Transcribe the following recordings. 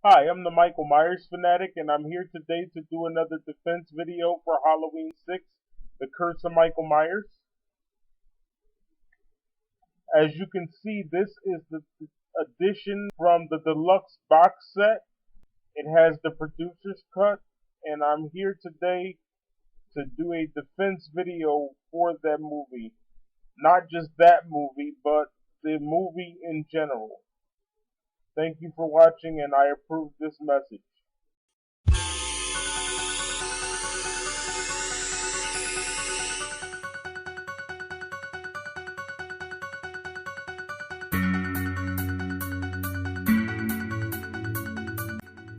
Hi, I'm the Michael Myers fanatic, and I'm here today to do another defense video for Halloween 6, The Curse of Michael Myers. As you can see, this is the edition from the deluxe box set. It has the producer's cut, and I'm here today to do a defense video for that movie. Not just that movie, but the movie in general. Thank you for watching, and I approve this message.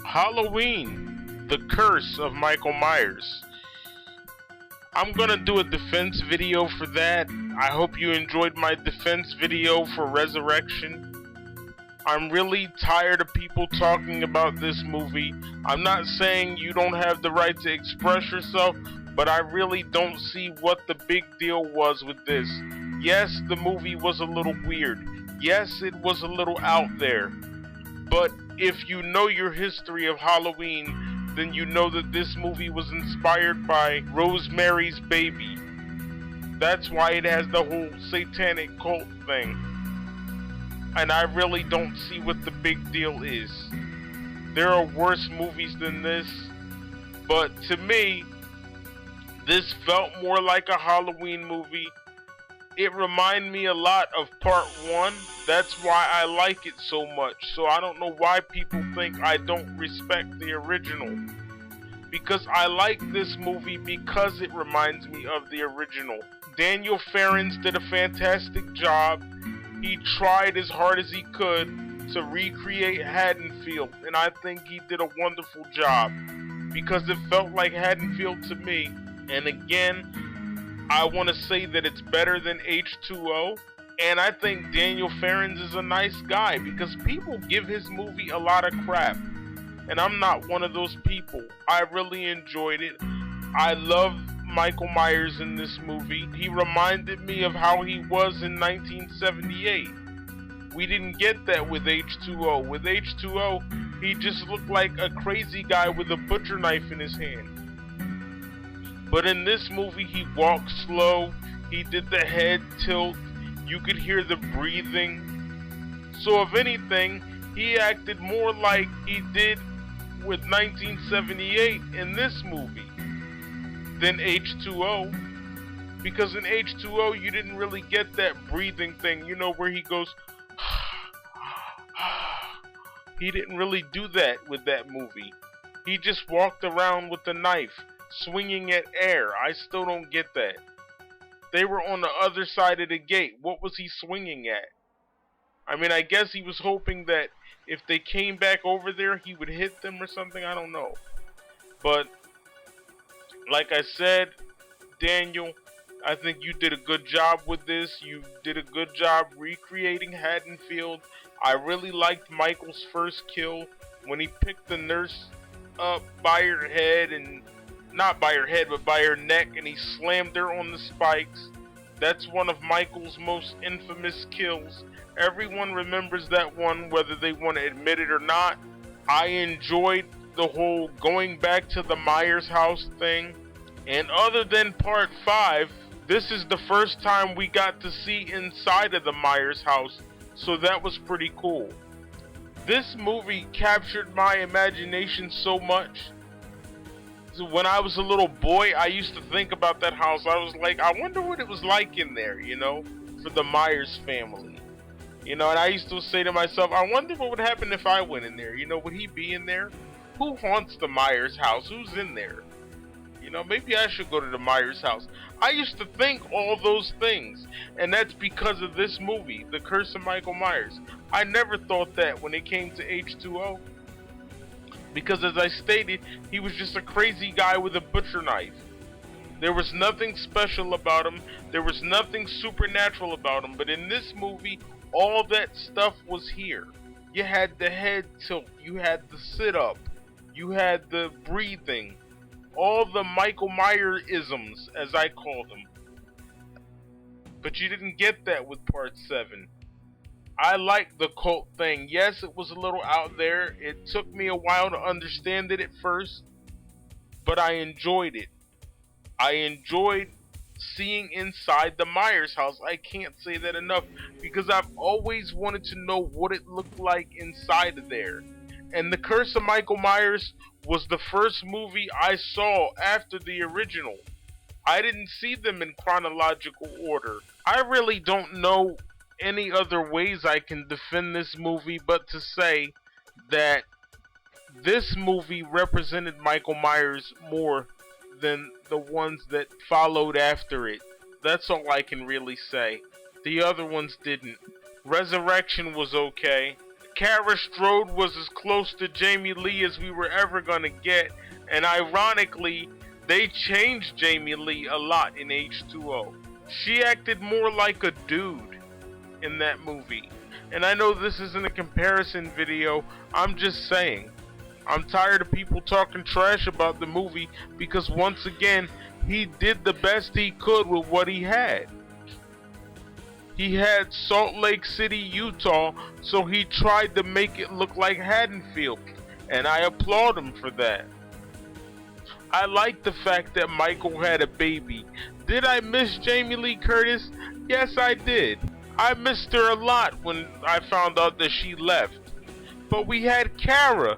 Halloween, The Curse of Michael Myers. I'm gonna do a defense video for that. I hope you enjoyed my defense video for Resurrection. I'm really tired of people talking about this movie. I'm not saying you don't have the right to express yourself, but I really don't see what the big deal was with this. Yes, the movie was a little weird. Yes, it was a little out there. But if you know your history of Halloween, then you know that this movie was inspired by Rosemary's Baby. That's why it has the whole satanic cult thing. And I really don't see what the big deal is. There are worse movies than this, but to me, this felt more like a Halloween movie. It reminded me a lot of part 1. That's why I like it so much. So I don't know why people think I don't respect the original. Because I like this movie because it reminds me of the original. Daniel Farrands did a fantastic job. He tried as hard as he could to recreate Haddonfield, and I think he did a wonderful job. Because it felt like Haddonfield to me. And again, I want to say that it's better than H2O, and I think Daniel Farrands is a nice guy because people give his movie a lot of crap, and I'm not one of those people. I really enjoyed it. I love Michael Myers in this movie. He reminded me of how he was in 1978. We didn't get that with H2O. With H2O, he just looked like a crazy guy with a butcher knife in his hand. But in this movie, he walked slow, he did the head tilt, you could hear the breathing. So if anything, he acted more like he did with 1978 in this movie than H2O. Because in H2O, you didn't really get that breathing thing, you know, where he goes, he didn't really do that with that movie. He just walked around with the knife, swinging at air. I still don't get that. They were on the other side of the gate. What was he swinging at? I mean, I guess he was hoping that if they came back over there, he would hit them or something. I don't know. But, like I said, Daniel, I think you did a good job with this. You did a good job recreating Haddonfield. I really liked Michael's first kill when he picked the nurse up by her head, and not by her head, but by her neck, and he slammed her on the spikes. That's one of Michael's most infamous kills. Everyone remembers that one, whether they want to admit it or not. I enjoyed the whole going back to the Myers house thing. And other than part 5, this is the first time we got to see inside of the Myers house, so that was pretty cool. This movie captured my imagination so much. When I was a little boy, I used to think about that house. I was like, I wonder what it was like in there, you know, for the Myers family. You know, and I used to say to myself, I wonder what would happen if I went in there. You know, would he be in there? Who haunts the Myers house? Who's in there? You know, maybe I should go to the Myers house. I used to think all those things, and that's because of this movie, The Curse of Michael Myers. I never thought that when it came to H2O. Because as I stated, he was just a crazy guy with a butcher knife. There was nothing special about him. There was nothing supernatural about him. But in this movie, all that stuff was here. You had the head tilt. You had the sit-up. You had the breathing. All the Michael Myers-isms, as I call them. But you didn't get that with part 7. I like the cult thing. Yes, it was a little out there. It took me a while to understand it at first, but I enjoyed it. I enjoyed seeing inside the Myers house. I can't say that enough because I've always wanted to know what it looked like inside of there. And The Curse of Michael Myers was the first movie I saw after the original. I didn't see them in chronological order. I really don't know any other ways I can defend this movie but to say that this movie represented Michael Myers more than the ones that followed after it. That's all I can really say. The other ones didn't. Resurrection was okay. Kara Strode was as close to Jamie Lee as we were ever gonna get, and ironically, they changed Jamie Lee a lot in H2O. She acted more like a dude in that movie. And I know this isn't a comparison video, I'm just saying. I'm tired of people talking trash about the movie because once again, he did the best he could with what he had. He had Salt Lake City, Utah, so he tried to make it look like Haddonfield, and I applaud him for that. I like the fact that Michael had a baby. Did I miss Jamie Lee Curtis? Yes, I did. I missed her a lot when I found out that she left. But we had Kara,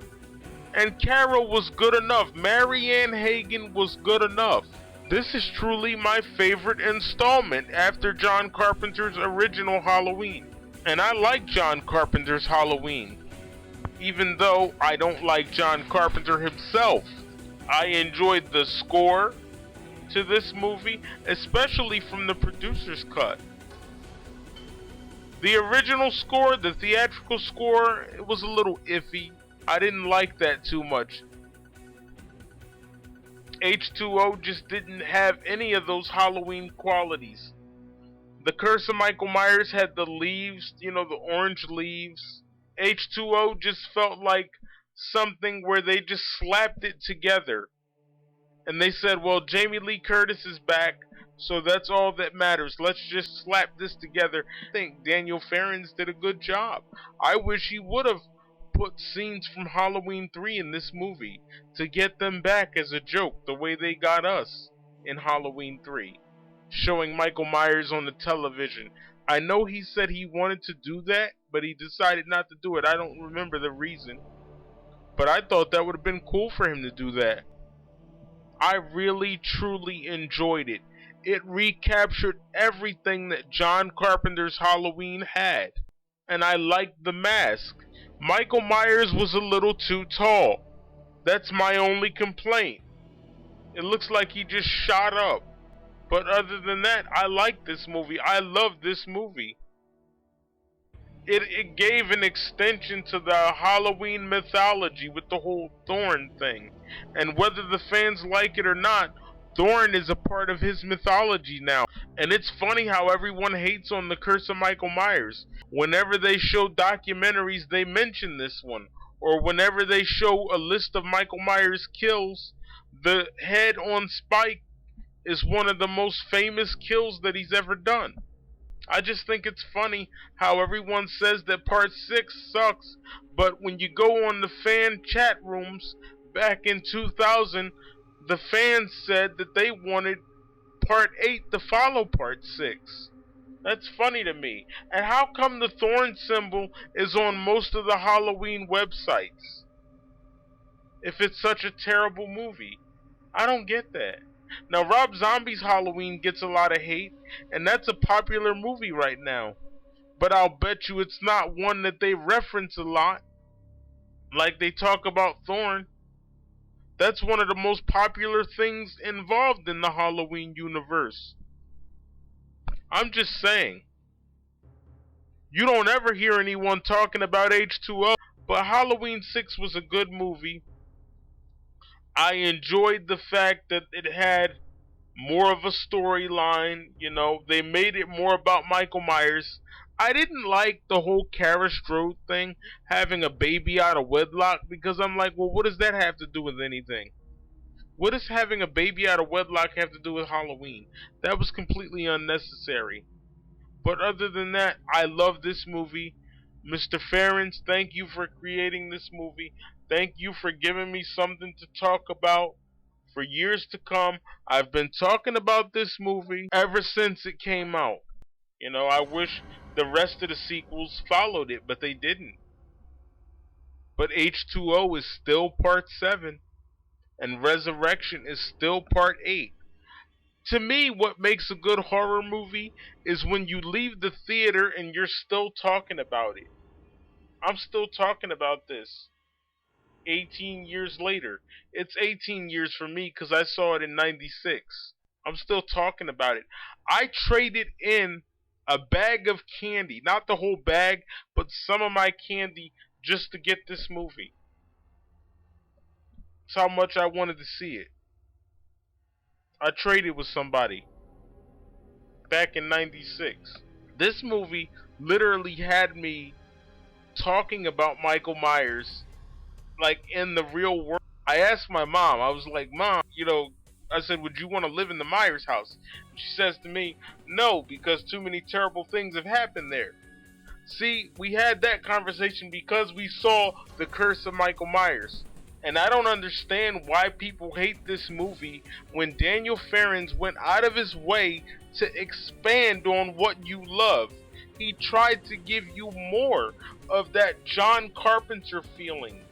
and Kara was good enough. Marianne Hagen was good enough. This is truly my favorite installment after John Carpenter's original Halloween. And I like John Carpenter's Halloween, even though I don't like John Carpenter himself. I enjoyed the score to this movie, especially from the producer's cut. The original score, the theatrical score, it was a little iffy. I didn't like that too much. H2O just didn't have any of those Halloween qualities. The Curse of Michael Myers had the leaves, the orange leaves. H2O just felt like something where they just slapped it together. And they said, well, Jamie Lee Curtis is back, so that's all that matters. Let's just slap this together. I think Daniel Farrands did a good job. I wish he would have put scenes from Halloween 3 in this movie to get them back as a joke, the way they got us in Halloween 3, showing Michael Myers on the television. I know he said he wanted to do that, but he decided not to do it. I don't remember the reason, but I thought that would have been cool for him to do that. I really truly enjoyed it. It recaptured everything that John Carpenter's Halloween had. And I liked the mask. Michael Myers was a little too tall. That's my only complaint. It looks like he just shot up. But other than that, I like this movie. I love this movie. It gave an extension to the Halloween mythology with the whole Thorn thing. And whether the fans like it or not, Thorn is a part of his mythology now. And it's funny how everyone hates on The Curse of Michael Myers. Whenever they show documentaries, they mention this one. Or whenever they show a list of Michael Myers kills, the head on Spike is one of the most famous kills that he's ever done. I just think it's funny how everyone says that part 6 sucks, but when you go on the fan chat rooms back in 2000, the fans said that they wanted part 8 to follow part 6. That's funny to me. And how come the Thorn symbol is on most of the Halloween websites if it's such a terrible movie? I don't get that. Now, Rob Zombie's Halloween gets a lot of hate, and that's a popular movie right now. But I'll bet you it's not one that they reference a lot, like they talk about Thorn. That's one of the most popular things involved in the Halloween universe. I'm just saying. You don't ever hear anyone talking about H2O, but Halloween 6 was a good movie. I enjoyed the fact that it had more of a storyline, they made it more about Michael Myers. I didn't like the whole Kara Strode thing, having a baby out of wedlock, because I'm like, well, what does that have to do with anything? What does having a baby out of wedlock have to do with Halloween? That was completely unnecessary. But other than that, I love this movie. Mr. Farrands, thank you for creating this movie. Thank you for giving me something to talk about for years to come. I've been talking about this movie ever since it came out. You know, I wish the rest of the sequels followed it, but they didn't. But H2O is still part 7, and Resurrection is still part 8. To me, what makes a good horror movie is when you leave the theater and you're still talking about it. I'm still talking about this 18 years later. It's 18 years for me because I saw it in 96. I'm still talking about it. I traded in a bag of candy, not the whole bag, but some of my candy just to get this movie. That's how much I wanted to see it. I traded with somebody back in 96. This movie literally had me talking about Michael Myers like in the real world. I asked my mom, I was like, Mom, I said, would you want to live in the Myers house? She says to me, no, because too many terrible things have happened there. See, we had that conversation because we saw The Curse of Michael Myers. And I don't understand why people hate this movie when Daniel Farrands went out of his way to expand on what you love. He tried to give you more of that John Carpenter feeling.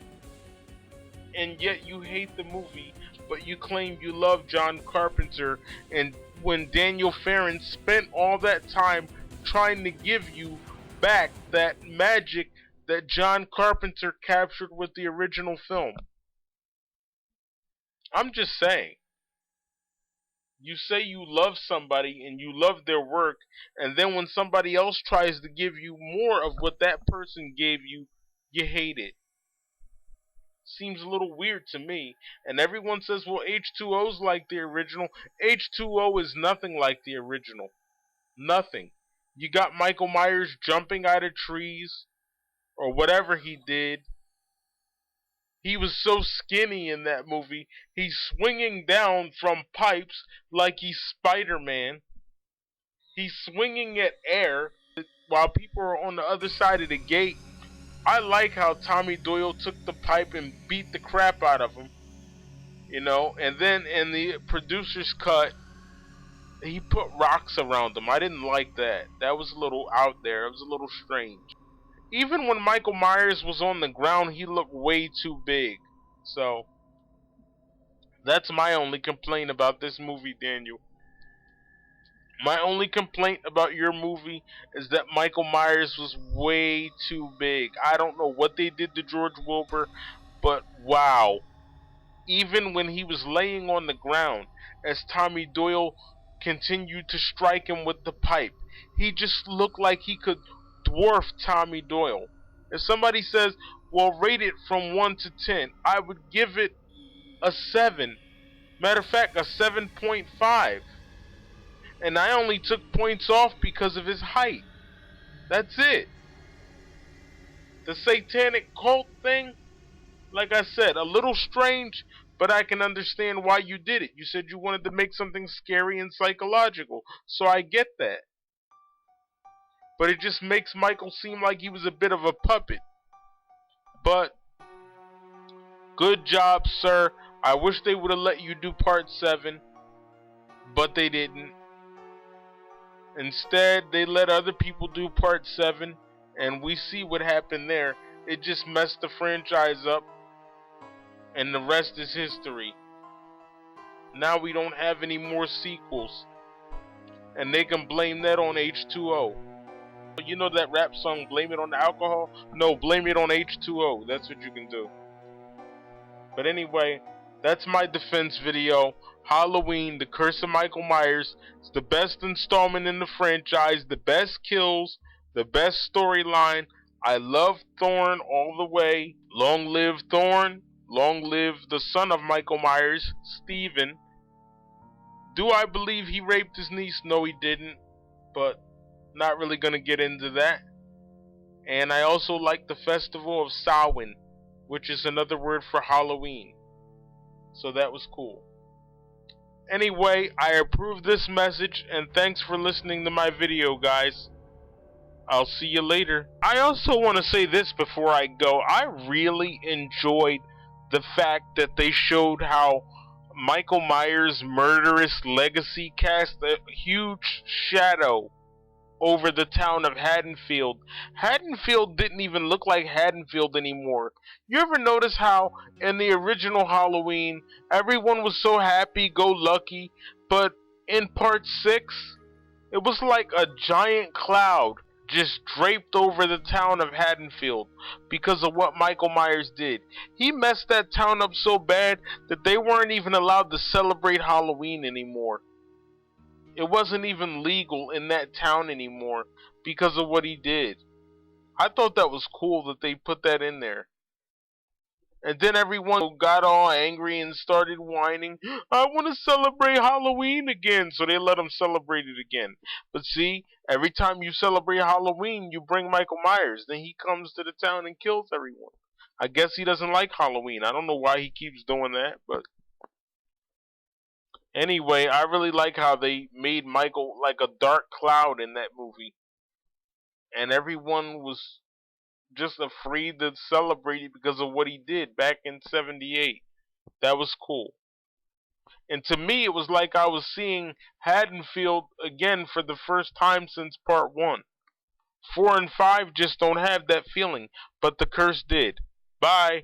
And yet you hate the movie, but you claim you love John Carpenter. And when Daniel Farrands spent all that time trying to give you back that magic that John Carpenter captured with the original film. I'm just saying. You say you love somebody and you love their work, and then when somebody else tries to give you more of what that person gave you, you hate it. Seems a little weird to me. And everyone says, well, H2O's like the original. H2O is nothing like the original. Nothing. You got Michael Myers jumping out of trees, or whatever he did. He was so skinny in that movie. He's swinging down from pipes like he's Spider-Man. He's swinging at air while people are on the other side of the gate. I like how Tommy Doyle took the pipe and beat the crap out of him. And then in the producer's cut, he put rocks around him. I didn't like that. That was a little out there. It was a little strange. Even when Michael Myers was on the ground, he looked way too big. So, that's my only complaint about this movie, Daniel. My only complaint about your movie is that Michael Myers was way too big. I don't know what they did to George Wilbur, but wow. Even when he was laying on the ground, as Tommy Doyle continued to strike him with the pipe, he just looked like he could dwarf Tommy Doyle. If somebody says, well, rate it from 1 to 10, I would give it a 7. Matter of fact, a 7.5. And I only took points off because of his height. That's it. The satanic cult thing, like I said, a little strange, but I can understand why you did it. You said you wanted to make something scary and psychological, so I get that. But it just makes Michael seem like he was a bit of a puppet. But, good job, sir. I wish they would have let you do part 7, but they didn't. Instead, they let other people do part 7, and we see what happened there. It just messed the franchise up, and the rest is history. Now we don't have any more sequels, and they can blame that on H2O. You know that rap song, Blame It on the Alcohol? No, blame it on H2O. That's what you can do. But anyway, that's my defense video. Halloween, The Curse of Michael Myers. It's the best installment in the franchise, the best kills, the best storyline. I love Thorn all the way. Long live Thorn. Long live the son of Michael Myers, Steven. Do I believe he raped his niece? No, he didn't. But not really gonna get into that. And I also like the festival of Samhain, which is another word for Halloween. So that was cool. Anyway, I approve this message, and thanks for listening to my video, guys. I'll see you later. I also want to say this before I go. I really enjoyed the fact that they showed how Michael Myers' murderous legacy cast a huge shadow over the town of Haddonfield. Haddonfield didn't even look like Haddonfield anymore. You ever notice how in the original Halloween everyone was so happy go lucky, but in part 6 it was like a giant cloud just draped over the town of Haddonfield because of what Michael Myers did. He messed that town up so bad that they weren't even allowed to celebrate Halloween anymore. It wasn't even legal in that town anymore because of what he did. I thought that was cool that they put that in there. And then everyone got all angry and started whining, I want to celebrate Halloween again. So they let them celebrate it again. But see, every time you celebrate Halloween, you bring Michael Myers. Then he comes to the town and kills everyone. I guess he doesn't like Halloween. I don't know why he keeps doing that, but anyway, I really like how they made Michael like a dark cloud in that movie. And everyone was just afraid to celebrate it because of what he did back in 78. That was cool. And to me, it was like I was seeing Haddonfield again for the first time since part 1. 4 and 5 just don't have that feeling, but The Curse did. Bye.